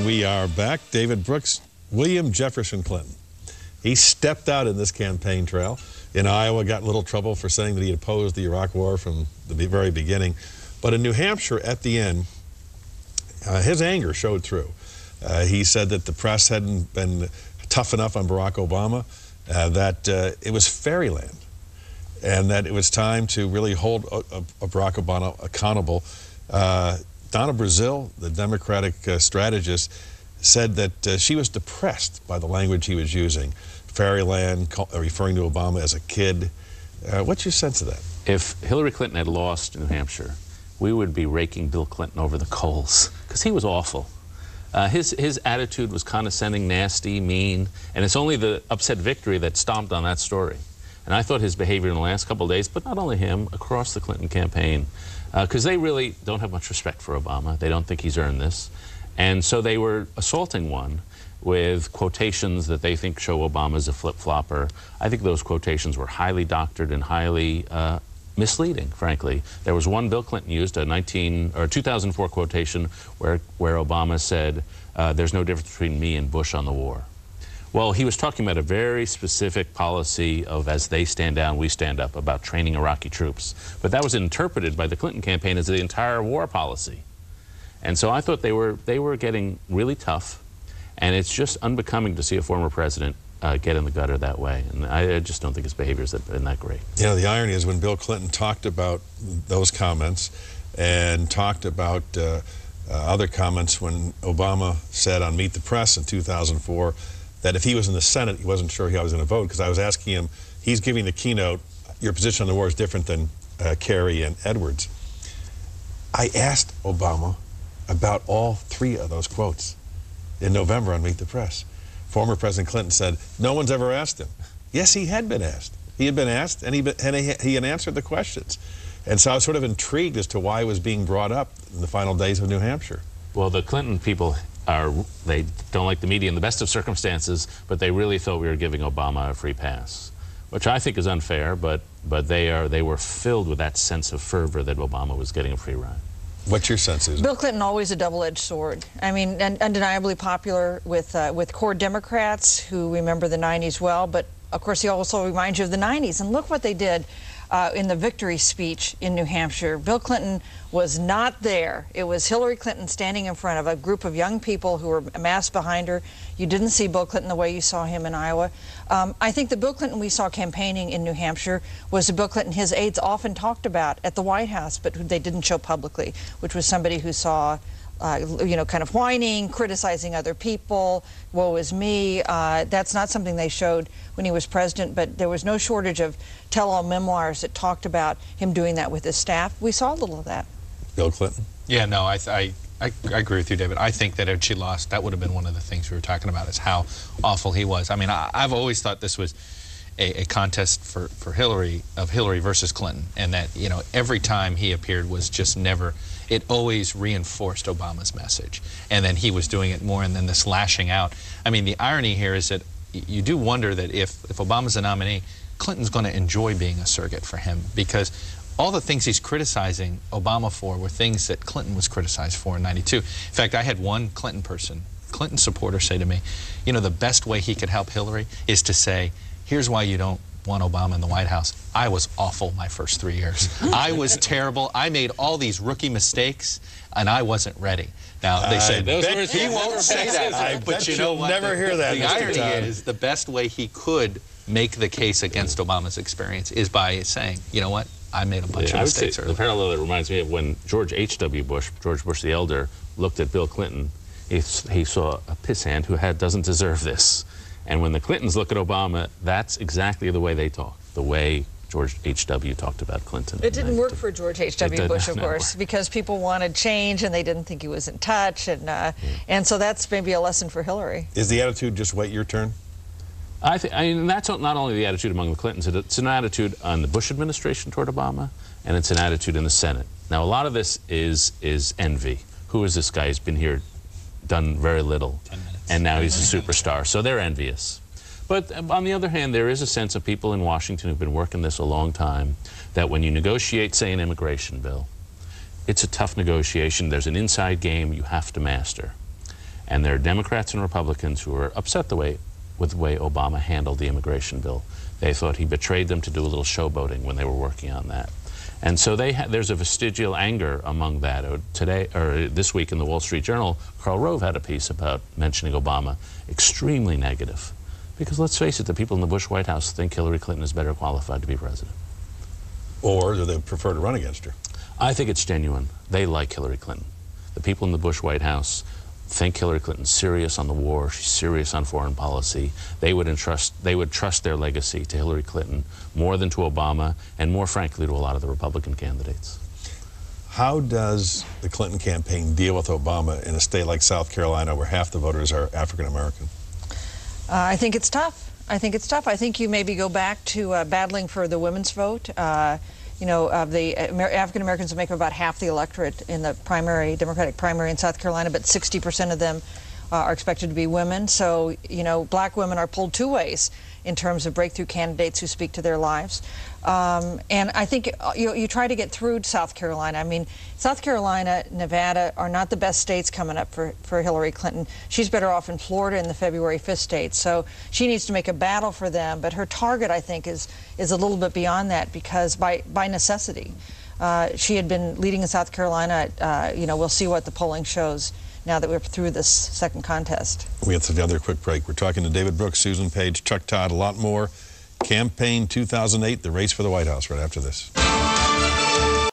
we are back. David Brooks, William Jefferson Clinton. He stepped out in this campaign trail. In Iowa, got in a little trouble for saying that he opposed the Iraq War from the very beginning. But in New Hampshire, at the end, his anger showed through. He said that the press hadn't been tough enough on Barack Obama, that it was fairyland, and that it was time to really hold Barack Obama accountable. Donna Brazile, the Democratic strategist, said that she was depressed by the language he was using. Fairyland, referring to Obama as a kid. What's your sense of that? If Hillary Clinton had lost New Hampshire, we would be raking Bill Clinton over the coals, because he was awful. His attitude was condescending, nasty, mean, and it's only the upset victory that stomped on that story. And I thought his behavior in the last couple of days, but not only him, across the Clinton campaign, because they really don't have much respect for Obama. They don't think he's earned this. And so they were assaulting one with quotations that they think show Obama as a flip-flopper. I think those quotations were highly doctored and highly misleading, frankly. There was one Bill Clinton used, a 2004 quotation where Obama said, there's no difference between me and Bush on the war. Well, he was talking about a very specific policy of as they stand down, we stand up, about training Iraqi troops. But that was interpreted by the Clinton campaign as the entire war policy. And so I thought they were getting really tough, and it's just unbecoming to see a former president get in the gutter that way. And I just don't think his behavior has been that great. You know, the irony is when Bill Clinton talked about those comments and talked about other comments when Obama said on Meet the Press in 2004 that if he was in the Senate, he wasn't sure how he was going to vote, because I was asking him, he's giving the keynote, your position on the war is different than Kerry and Edwards. I asked Obama about all three of those quotes in November on Meet the Press. Former President Clinton said, no one's ever asked him. Yes, he had been asked. He had been asked, and he had answered the questions. And so I was sort of intrigued as to why it was being brought up in the final days of New Hampshire. Well, the Clinton people they don't like the media in the best of circumstances, but they really thought we were giving Obama a free pass, which I think is unfair, but they were filled with that sense of fervor that Obama was getting a free ride. What's your sense, Susan? Bill Clinton, always a double-edged sword. I mean, undeniably popular with core Democrats who remember the 90s well, but of course he also reminds you of the 90s. And look what they did in the victory speech in New Hampshire. Bill Clinton was not there. It was Hillary Clinton standing in front of a group of young people who were massed behind her. You didn't see Bill Clinton the way you saw him in Iowa. I think the Bill Clinton we saw campaigning in New Hampshire was the Bill Clinton his aides often talked about at the White House, but who they didn't show publicly, which was somebody who saw you know, kind of whining, criticizing other people, woe is me. That's not something they showed when he was president, but there was no shortage of tell-all memoirs that talked about him doing that with his staff. We saw a little of that. Bill Clinton? Yeah, no, I agree with you, David. I think that if she lost, that would have been one of the things we were talking about, is how awful he was. I mean, I've always thought this was a contest for Hillary, of Hillary versus Clinton, and that, you know, every time he appeared was just never, it always reinforced Obama's message. And then he was doing it more, and then this lashing out. I mean, the irony here is that you do wonder that if Obama's a nominee, Clinton's going to enjoy being a surrogate for him, because all the things he's criticizing Obama for were things that Clinton was criticized for in '92. In fact, I had one Clinton supporter say to me, you know, the best way he could help Hillary is to say, here's why you don't want Obama in the White House. I was awful my first 3 years. I was terrible. I made all these rookie mistakes, and I wasn't ready. Now, they say, he won't say that, but you know what? Never hear that, the irony is, the best way he could make the case against Obama's experience is by saying, you know what, I made a bunch of mistakes early. The parallel that reminds me of when George H.W. Bush, George Bush the Elder, looked at Bill Clinton, he saw a pissant who doesn't deserve this. And when the Clintons look at Obama, that's exactly the way they talk, the way George H.W. talked about Clinton. It didn't work for George H.W. Bush, of course, because people wanted change and they didn't think he was in touch. And so that's maybe a lesson for Hillary. Is the attitude just wait your turn? I mean, that's not only the attitude among the Clintons, it's an attitude on the Bush administration toward Obama, and it's an attitude in the Senate. Now, a lot of this is envy. Who is this guy? He's been here, done very little, 10 minutes. And now he's a superstar. So they're envious. But on the other hand, there is a sense of people in Washington who've been working this a long time, that when you negotiate, say, an immigration bill, it's a tough negotiation. There's an inside game you have to master. And there are Democrats and Republicans who are upset with the way Obama handled the immigration bill. They thought he betrayed them to do a little showboating when they were working on that. And so there's a vestigial anger among that. This week in the Wall Street Journal, Karl Rove had a piece about mentioning Obama, extremely negative. Because let's face it, the people in the Bush White House think Hillary Clinton is better qualified to be president. Or do they prefer to run against her? I think it's genuine. They like Hillary Clinton. The people in the Bush White House think Hillary Clinton's serious on the war, she's serious on foreign policy. They would trust their legacy to Hillary Clinton more than to Obama, and more frankly to a lot of the Republican candidates. How does the Clinton campaign deal with Obama in a state like South Carolina where half the voters are African American? I think it's tough. I think you maybe go back to battling for the women's vote. You know, the African Americans make up about half the electorate in the Democratic primary in South Carolina, but 60% of them are expected to be women. So, you know, black women are pulled two ways in terms of breakthrough candidates who speak to their lives. And I think you try to get through to South Carolina. I mean, South Carolina, Nevada are not the best states coming up for Hillary Clinton. She's better off in Florida in the February 5th state. So she needs to make a battle for them. But her target, I think, is a little bit beyond that, because by necessity. She had been leading in South Carolina. You know, we'll see what the polling shows now that we're through this second contest. We have another quick break. We're talking to David Brooks, Susan Page, Chuck Todd, a lot more. Campaign 2008, the race for the White House, right after this.